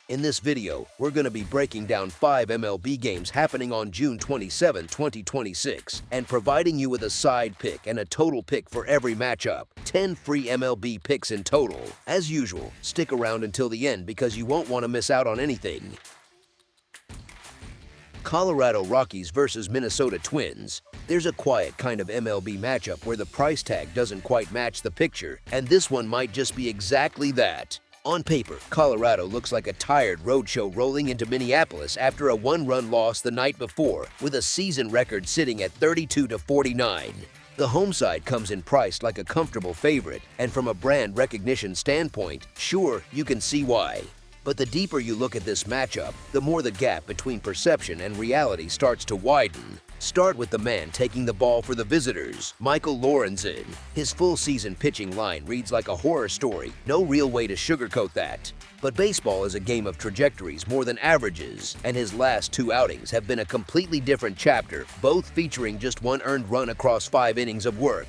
In this video, we're going to be breaking down 5 MLB games happening on June 27, 2026, and providing you with a side pick and a total pick for every matchup. 10 free MLB picks in total. As usual, stick around until the end because you won't want to miss out on anything. Colorado Rockies versus Minnesota Twins. There's a quiet kind of MLB matchup where the price tag doesn't quite match the picture, and this one might just be exactly that. On paper, Colorado looks like a tired roadshow rolling into Minneapolis after a one-run loss the night before, with a season record sitting at 32-49. The home side comes in priced like a comfortable favorite, and from a brand recognition standpoint, sure, you can see why. But the deeper you look at this matchup, the more the gap between perception and reality starts to widen. Start with the man taking the ball for the visitors, Michael Lorenzen. His full-season pitching line reads like a horror story, no real way to sugarcoat that. But baseball is a game of trajectories more than averages, and his last 2 outings have been a completely different chapter, both featuring just 1 earned run across 5 innings of work.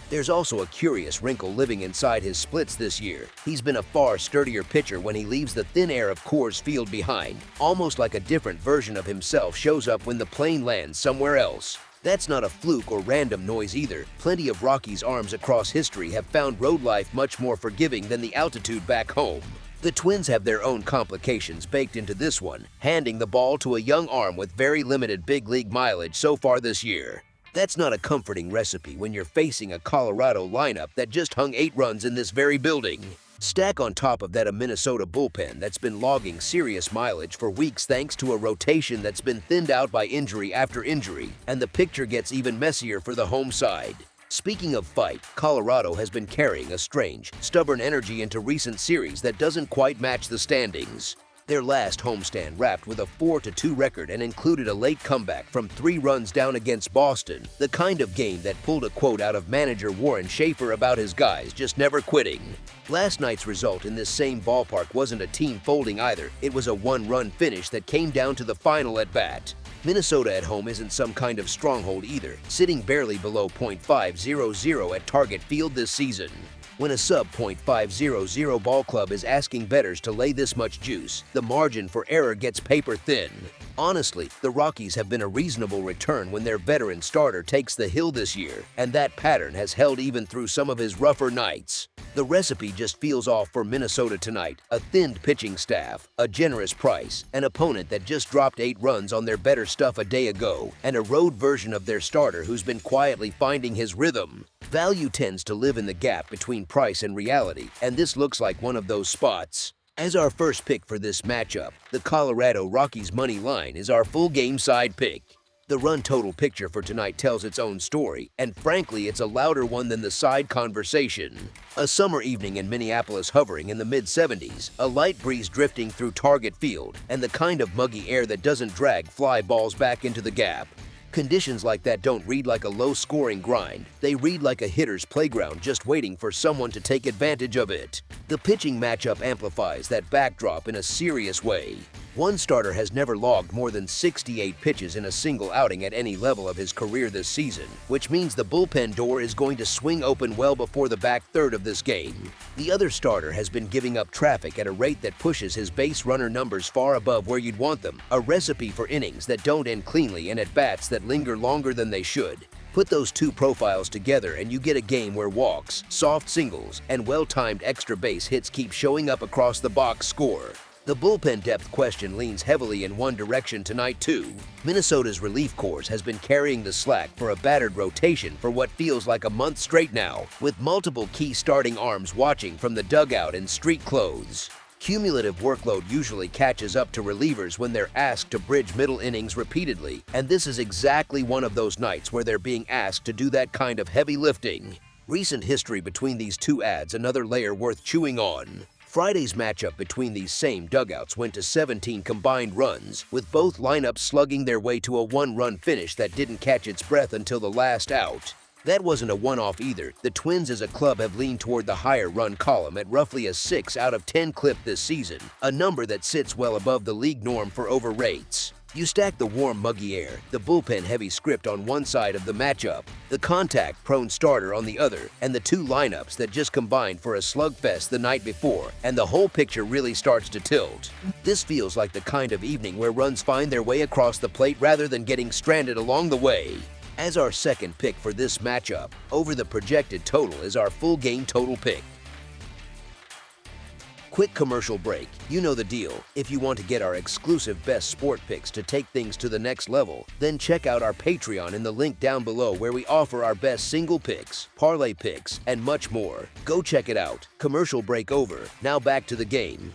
There's also a curious wrinkle living inside his splits this year. He's been a far sturdier pitcher when he leaves the thin air of Coors Field behind, almost like a different version of himself shows up when the plane lands somewhere else. That's not a fluke or random noise either. Plenty of Rockies arms across history have found road life much more forgiving than the altitude back home. The Twins have their own complications baked into this one, handing the ball to a young arm with very limited big league mileage so far this year. That's not a comforting recipe when you're facing a Colorado lineup that just hung 8 runs in this very building. Stack on top of that a Minnesota bullpen that's been logging serious mileage for weeks thanks to a rotation that's been thinned out by injury after injury, and the picture gets even messier for the home side. Speaking of fight, Colorado has been carrying a strange, stubborn energy into recent series that doesn't quite match the standings. Their last homestand wrapped with a 4-2 record and included a late comeback from 3 runs down against Boston, the kind of game that pulled a quote out of manager Warren Schaefer about his guys just never quitting. Last night's result in this same ballpark wasn't a team folding either, it was a 1-run finish that came down to the final at bat. Minnesota at home isn't some kind of stronghold either, sitting barely below .500 at Target Field this season. When a sub.500 ball club is asking bettors to lay this much juice, the margin for error gets paper thin. Honestly, the Rockies have been a reasonable return when their veteran starter takes the hill this year, and that pattern has held even through some of his rougher nights. The recipe just feels off for Minnesota tonight: a thinned pitching staff, a generous price, an opponent that just dropped 8 runs on their better stuff a day ago, and a road version of their starter who's been quietly finding his rhythm. Value tends to live in the gap between price and reality, and this looks like one of those spots. As our first pick for this matchup, the Colorado Rockies money line is our full game side pick. The run total picture for tonight tells its own story, and frankly, it's a louder one than the side conversation. A summer evening in Minneapolis hovering in the mid-70s, a light breeze drifting through Target Field, and the kind of muggy air that doesn't drag fly balls back into the gap. Conditions like that don't read like a low-scoring grind. They read like a hitter's playground just waiting for someone to take advantage of it. The pitching matchup amplifies that backdrop in a serious way. One starter has never logged more than 68 pitches in a single outing at any level of his career this season, which means the bullpen door is going to swing open well before the back third of this game. The other starter has been giving up traffic at a rate that pushes his base runner numbers far above where you'd want them, a recipe for innings that don't end cleanly and at-bats that linger longer than they should. Put those 2 profiles together and you get a game where walks, soft singles, and well-timed extra base hits keep showing up across the box score. The bullpen depth question leans heavily in one direction tonight too. Minnesota's relief corps has been carrying the slack for a battered rotation for what feels like a month straight now, with multiple key starting arms watching from the dugout in street clothes. Cumulative workload usually catches up to relievers when they're asked to bridge middle innings repeatedly, and this is exactly one of those nights where they're being asked to do that kind of heavy lifting. Recent history between these two adds another layer worth chewing on. Friday's matchup between these same dugouts went to 17 combined runs, with both lineups slugging their way to a 1-run finish that didn't catch its breath until the last out. That wasn't a one-off either. The Twins as a club have leaned toward the higher run column at roughly a 6 out of 10 clip this season, a number that sits well above the league norm for over rates. You stack the warm, muggy air, the bullpen-heavy script on one side of the matchup, the contact-prone starter on the other, and the two lineups that just combined for a slugfest the night before, and the whole picture really starts to tilt. This feels like the kind of evening where runs find their way across the plate rather than getting stranded along the way. As our second pick for this matchup, over the projected total is our full game total pick. Quick commercial break. You know the deal. If you want to get our exclusive best sport picks to take things to the next level, then check out our Patreon in the link down below where we offer our best single picks, parlay picks, and much more. Go check it out. Commercial break over. Now back to the game.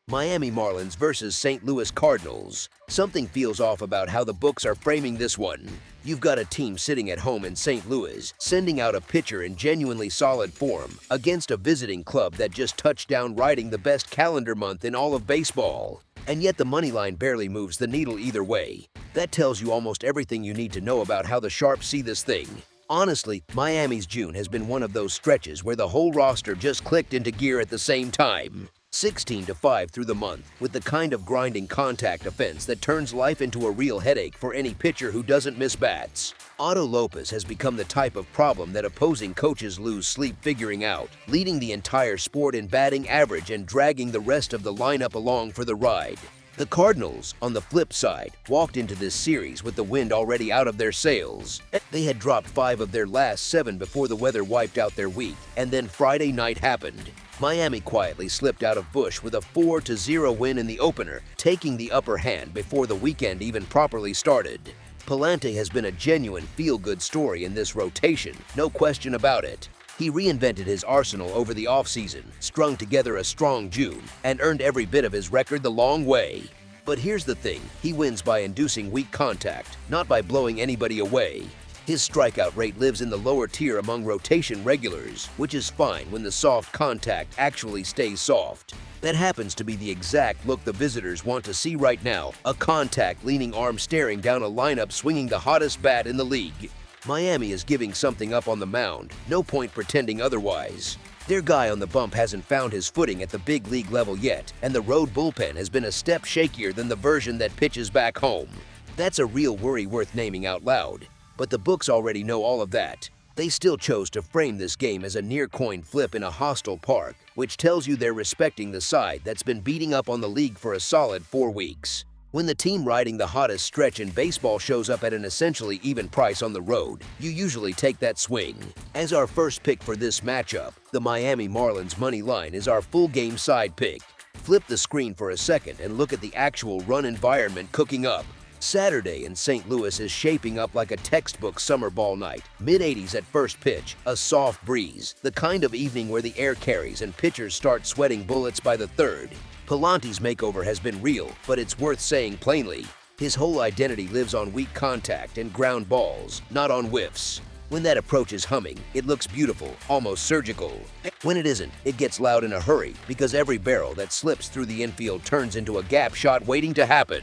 Miami Marlins versus St. Louis Cardinals. Something feels off about how the books are framing this one. You've got a team sitting at home in St. Louis, sending out a pitcher in genuinely solid form against a visiting club that just touched down riding the best calendar month in all of baseball. And yet the money line barely moves the needle either way. That tells you almost everything you need to know about how the Sharps see this thing. Honestly, Miami's June has been one of those stretches where the whole roster just clicked into gear at the same time. 16-5 through the month, with the kind of grinding contact offense that turns life into a real headache for any pitcher who doesn't miss bats. Otto Lopez has become the type of problem that opposing coaches lose sleep figuring out, leading the entire sport in batting average and dragging the rest of the lineup along for the ride. The Cardinals, on the flip side, walked into this series with the wind already out of their sails. They had dropped 5 of their last 7 before the weather wiped out their week, and then Friday night happened. Miami quietly slipped out of Busch with a 4-0 win in the opener, taking the upper hand before the weekend even properly started. Pallante has been a genuine feel-good story in this rotation, no question about it. He reinvented his arsenal over the offseason, strung together a strong June, and earned every bit of his record the long way. But here's the thing, he wins by inducing weak contact, not by blowing anybody away. His strikeout rate lives in the lower tier among rotation regulars, which is fine when the soft contact actually stays soft. That happens to be the exact look the visitors want to see right now, a contact-leaning arm staring down a lineup swinging the hottest bat in the league. Miami is giving something up on the mound, no point pretending otherwise. Their guy on the bump hasn't found his footing at the big league level yet, and the road bullpen has been a step shakier than the version that pitches back home. That's a real worry worth naming out loud. But the books already know all of that. They still chose to frame this game as a near coin flip in a hostile park, which tells you they're respecting the side that's been beating up on the league for a solid 4 weeks. When the team riding the hottest stretch in baseball shows up at an essentially even price on the road, you usually take that swing. As our first pick for this matchup, the Miami Marlins money line is our full game side pick. Flip the screen for a second and look at the actual run environment cooking up. Saturday in St. Louis is shaping up like a textbook summer ball night. Mid-80s at first pitch, a soft breeze, the kind of evening where the air carries and pitchers start sweating bullets by the third. Pallante's makeover has been real, but it's worth saying plainly. His whole identity lives on weak contact and ground balls, not on whiffs. When that approach is humming, it looks beautiful, almost surgical. When it isn't, it gets loud in a hurry because every barrel that slips through the infield turns into a gap shot waiting to happen.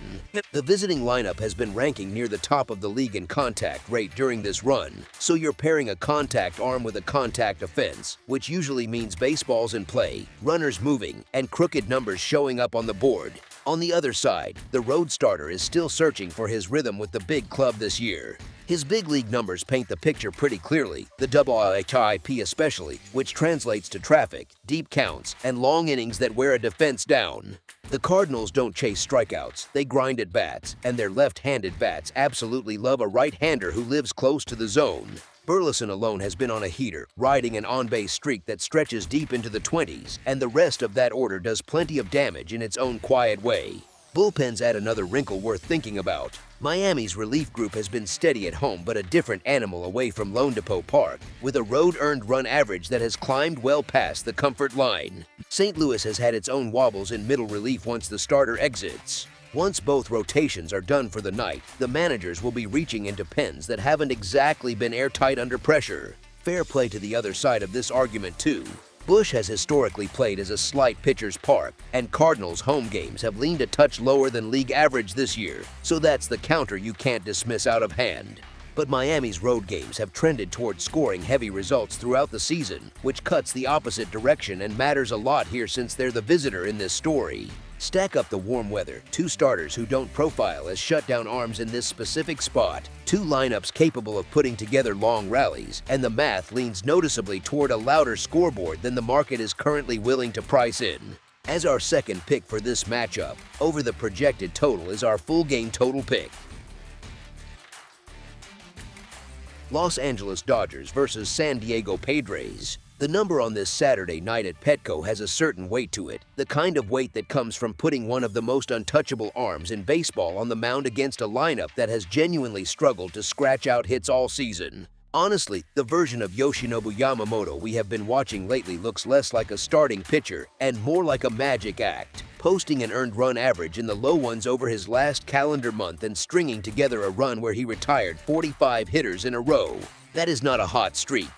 The visiting lineup has been ranking near the top of the league in contact rate during this run, so you're pairing a contact arm with a contact offense, which usually means baseballs in play, runners moving, and crooked numbers showing up on the board. On the other side, the road starter is still searching for his rhythm with the big club this year. His big league numbers paint the picture pretty clearly, the WHIP especially, which translates to traffic, deep counts, and long innings that wear a defense down. The Cardinals don't chase strikeouts, they grind at bats, and their left-handed bats absolutely love a right-hander who lives close to the zone. Burleson alone has been on a heater, riding an on-base streak that stretches deep into the 20s, and the rest of that order does plenty of damage in its own quiet way. Bullpens add another wrinkle worth thinking about. Miami's relief group has been steady at home but a different animal away from Lone Depot Park, with a road earned run average that has climbed well past the comfort line. St. Louis has had its own wobbles in middle relief once the starter exits. Once both rotations are done for the night, the managers will be reaching into pens that haven't exactly been airtight under pressure. Fair play to the other side of this argument too. Busch has historically played as a slight pitcher's park, and Cardinals' home games have leaned a touch lower than league average this year, so that's the counter you can't dismiss out of hand. But Miami's road games have trended toward scoring heavy results throughout the season, which cuts the opposite direction and matters a lot here since they're the visitor in this story. Stack up the warm weather, two starters who don't profile as shutdown arms in this specific spot, two lineups capable of putting together long rallies, and the math leans noticeably toward a louder scoreboard than the market is currently willing to price in. As our second pick for this matchup, over the projected total is our full game total pick. Los Angeles Dodgers versus San Diego Padres. The number on this Saturday night at Petco has a certain weight to it, the kind of weight that comes from putting one of the most untouchable arms in baseball on the mound against a lineup that has genuinely struggled to scratch out hits all season. Honestly, the version of Yoshinobu Yamamoto we have been watching lately looks less like a starting pitcher and more like a magic act, posting an earned run average in the low ones over his last calendar month and stringing together a run where he retired 45 hitters in a row. That is not a hot streak.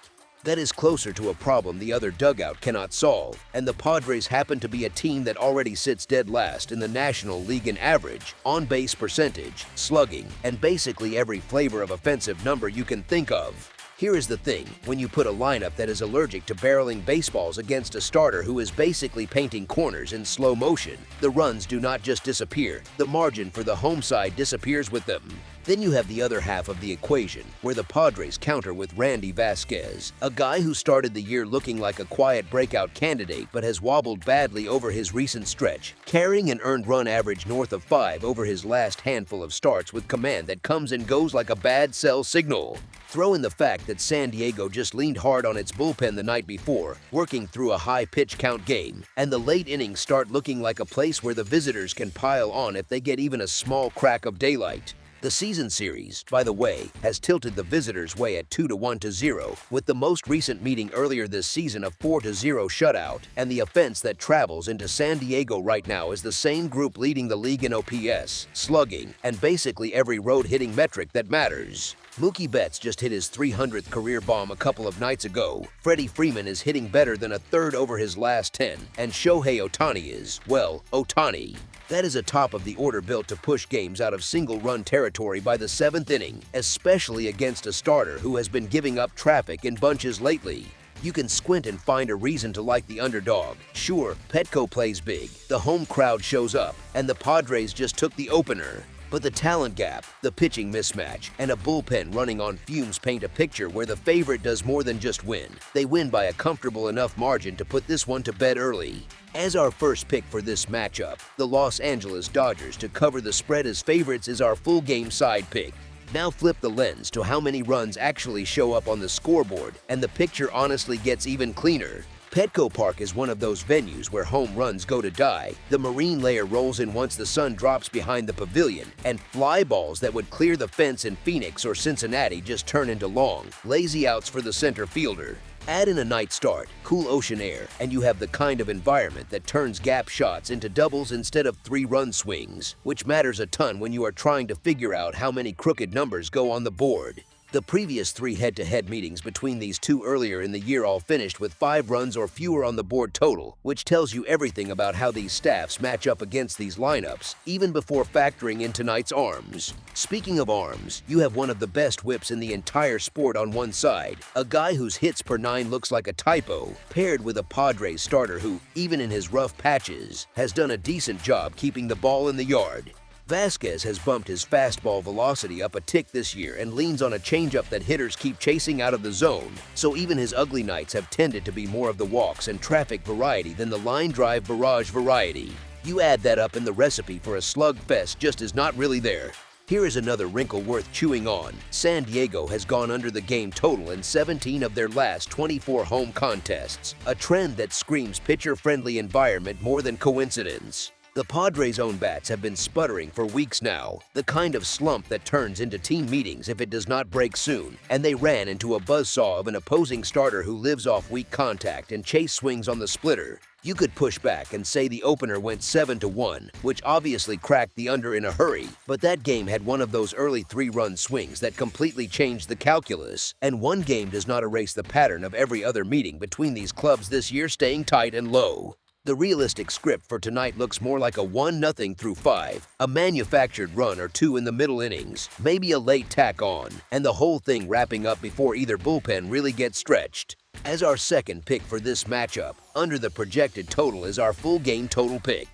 That is closer to a problem the other dugout cannot solve, and the Padres happen to be a team that already sits dead last in the National League in average, on-base percentage, slugging, and basically every flavor of offensive number you can think of. Here is the thing, when you put a lineup that is allergic to barreling baseballs against a starter who is basically painting corners in slow motion, the runs do not just disappear, the margin for the home side disappears with them. Then you have the other half of the equation, where the Padres counter with Randy Vasquez, a guy who started the year looking like a quiet breakout candidate but has wobbled badly over his recent stretch, carrying an earned run average north of 5 over his last handful of starts with command that comes and goes like a bad sell signal. Throw in the fact that San Diego just leaned hard on its bullpen the night before, working through a high pitch count game, and the late innings start looking like a place where the visitors can pile on if they get even a small crack of daylight. The season series, by the way, has tilted the visitors' way at 2-1-0, with the most recent meeting earlier this season a 4-0 shutout, and the offense that travels into San Diego right now is the same group leading the league in OPS, slugging, and basically every road-hitting metric that matters. Mookie Betts just hit his 300th career bomb a couple of nights ago. Freddie Freeman is hitting better than a third over his last 10, and Shohei Ohtani is, well, Ohtani. That is a top of the order built to push games out of single-run territory by the 7th inning, especially against a starter who has been giving up traffic in bunches lately. You can squint and find a reason to like the underdog. Sure, Petco plays big, the home crowd shows up, and the Padres just took the opener. But the talent gap, the pitching mismatch, and a bullpen running on fumes paint a picture where the favorite does more than just win. They win by a comfortable enough margin to put this one to bed early. As our first pick for this matchup, the Los Angeles Dodgers to cover the spread as favorites is our full game side pick. Now flip the lens to how many runs actually show up on the scoreboard, and the picture honestly gets even cleaner. Petco Park is one of those venues where home runs go to die. The marine layer rolls in once the sun drops behind the pavilion, and fly balls that would clear the fence in Phoenix or Cincinnati just turn into long, lazy outs for the center fielder. Add in a night start, cool ocean air, and you have the kind of environment that turns gap shots into doubles instead of 3-run swings, which matters a ton when you are trying to figure out how many crooked numbers go on the board. The previous 3 head-to-head meetings between these two earlier in the year all finished with 5 runs or fewer on the board total, which tells you everything about how these staffs match up against these lineups, even before factoring in tonight's arms. Speaking of arms, you have one of the best whips in the entire sport on one side, a guy whose hits per 9 looks like a typo, paired with a Padres starter who, even in his rough patches, has done a decent job keeping the ball in the yard. Vasquez has bumped his fastball velocity up a tick this year and leans on a changeup that hitters keep chasing out of the zone, so even his ugly nights have tended to be more of the walks and traffic variety than the line drive barrage variety. You add that up and the recipe for a slugfest just is not really there. Here is another wrinkle worth chewing on. San Diego has gone under the game total in 17 of their last 24 home contests, a trend that screams pitcher-friendly environment more than coincidence. The Padres' own bats have been sputtering for weeks now, the kind of slump that turns into team meetings if it does not break soon, and they ran into a buzzsaw of an opposing starter who lives off weak contact and chase swings on the splitter. You could push back and say the opener went 7-1, which obviously cracked the under in a hurry, but that game had one of those early 3-run swings that completely changed the calculus, and one game does not erase the pattern of every other meeting between these clubs this year staying tight and low. The realistic script for tonight looks more like a 1-0 through 5, a manufactured run or 2 in the middle innings, maybe a late tack on, and the whole thing wrapping up before either bullpen really gets stretched. As our second pick for this matchup, under the projected total is our full game total pick.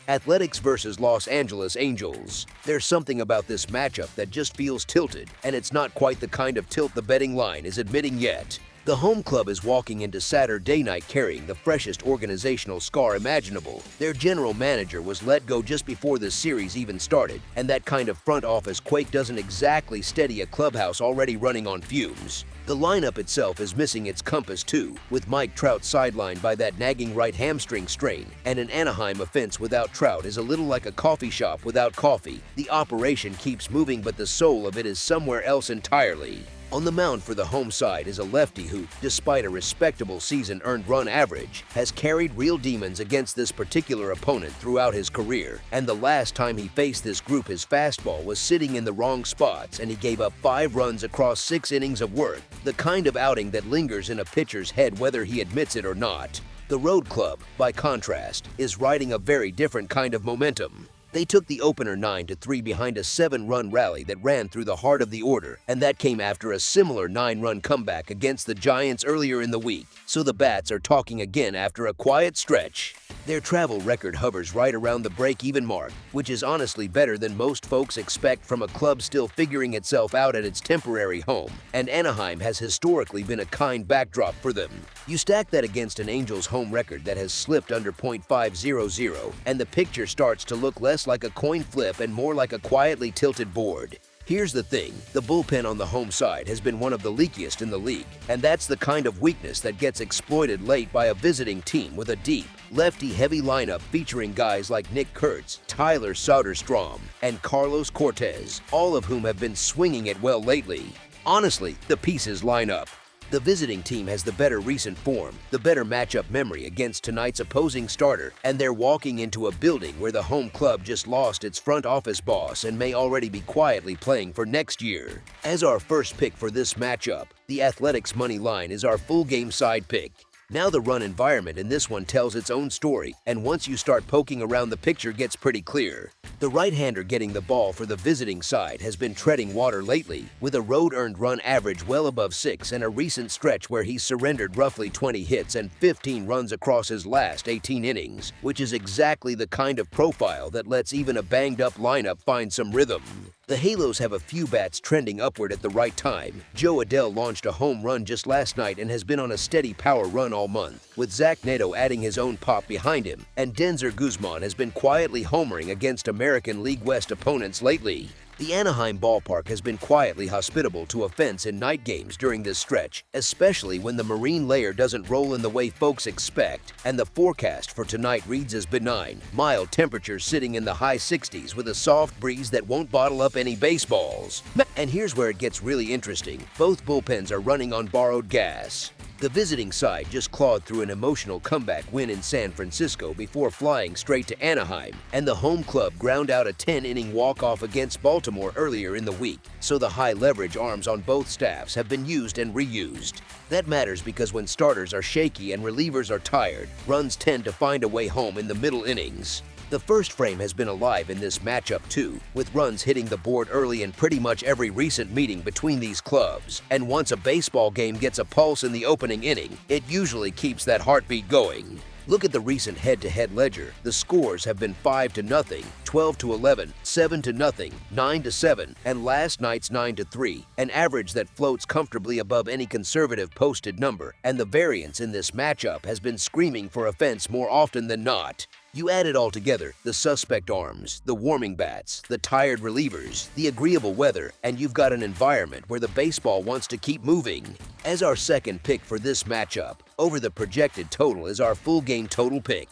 Athletics versus Los Angeles Angels. There's something about this matchup that just feels tilted, and it's not quite the kind of tilt the betting line is admitting yet. The home club is walking into Saturday night carrying the freshest organizational scar imaginable. Their general manager was let go just before the series even started, and that kind of front office quake doesn't exactly steady a clubhouse already running on fumes. The lineup itself is missing its compass too, with Mike Trout sidelined by that nagging right hamstring strain, and an Anaheim offense without Trout is a little like a coffee shop without coffee. The operation keeps moving, but the soul of it is somewhere else entirely. On the mound for the home side is a lefty who, despite a respectable season earned run average, has carried real demons against this particular opponent throughout his career. And the last time he faced this group, his fastball was sitting in the wrong spots and he gave up 5 runs across 6 innings of work, the kind of outing that lingers in a pitcher's head whether he admits it or not. The road club, by contrast, is riding a very different kind of momentum. They took the opener 9-3 behind a 7-run rally that ran through the heart of the order, and that came after a similar 9-run comeback against the Giants earlier in the week. So the Bats are talking again after a quiet stretch. Their travel record hovers right around the break-even mark, which is honestly better than most folks expect from a club still figuring itself out at its temporary home, and Anaheim has historically been a kind backdrop for them. You stack that against an Angels home record that has slipped under .500, and the picture starts to look less like a coin flip and more like a quietly tilted board. Here's the thing, the bullpen on the home side has been one of the leakiest in the league, and that's the kind of weakness that gets exploited late by a visiting team with a deep, lefty-heavy lineup featuring guys like Nick Kurtz, Tyler Soderstrom, and Carlos Cortez, all of whom have been swinging it well lately. Honestly, the pieces line up. The visiting team has the better recent form, the better matchup memory against tonight's opposing starter, and they're walking into a building where the home club just lost its front office boss and may already be quietly playing for next year. As our first pick for this matchup, the Athletics money line is our full game side pick. Now the run environment in this one tells its own story, and once you start poking around, the picture gets pretty clear. The right-hander getting the ball for the visiting side has been treading water lately, with a road earned run average well above 6 and a recent stretch where he's surrendered roughly 20 hits and 15 runs across his last 18 innings, which is exactly the kind of profile that lets even a banged-up lineup find some rhythm. The Halos have a few bats trending upward at the right time. Joe Adell launched a home run just last night and has been on a steady power run all month, with Zach Neto adding his own pop behind him, and Denzer Guzman has been quietly homering against American League West opponents lately. The Anaheim ballpark has been quietly hospitable to offense in night games during this stretch, especially when the marine layer doesn't roll in the way folks expect, and the forecast for tonight reads as benign, mild temperatures sitting in the high 60s with a soft breeze that won't bottle up any baseballs. And here's where it gets really interesting. Both bullpens are running on borrowed gas. The visiting side just clawed through an emotional comeback win in San Francisco before flying straight to Anaheim, and the home club ground out a 10-inning walk-off against Baltimore earlier in the week, so the high-leverage arms on both staffs have been used and reused. That matters because when starters are shaky and relievers are tired, runs tend to find a way home in the middle innings. The first frame has been alive in this matchup too, with runs hitting the board early in pretty much every recent meeting between these clubs. And once a baseball game gets a pulse in the opening inning, it usually keeps that heartbeat going. Look at the recent head-to-head ledger. The scores have been 5-0, 12-11, 7-0, 9-7, and last night's 9-3, an average that floats comfortably above any conservative posted number, and the variance in this matchup has been screaming for offense more often than not. You add it all together, the suspect arms, the warming bats, the tired relievers, the agreeable weather, and you've got an environment where the baseball wants to keep moving. As our second pick for this matchup, over the projected total is our full game total pick.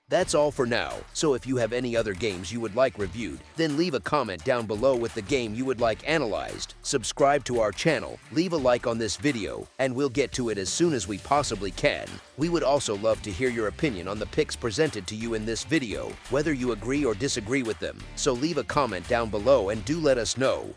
That's all for now, so if you have any other games you would like reviewed, then leave a comment down below with the game you would like analyzed, subscribe to our channel, leave a like on this video, and we'll get to it as soon as we possibly can. We would also love to hear your opinion on the picks presented to you in this video, whether you agree or disagree with them, so leave a comment down below and do let us know.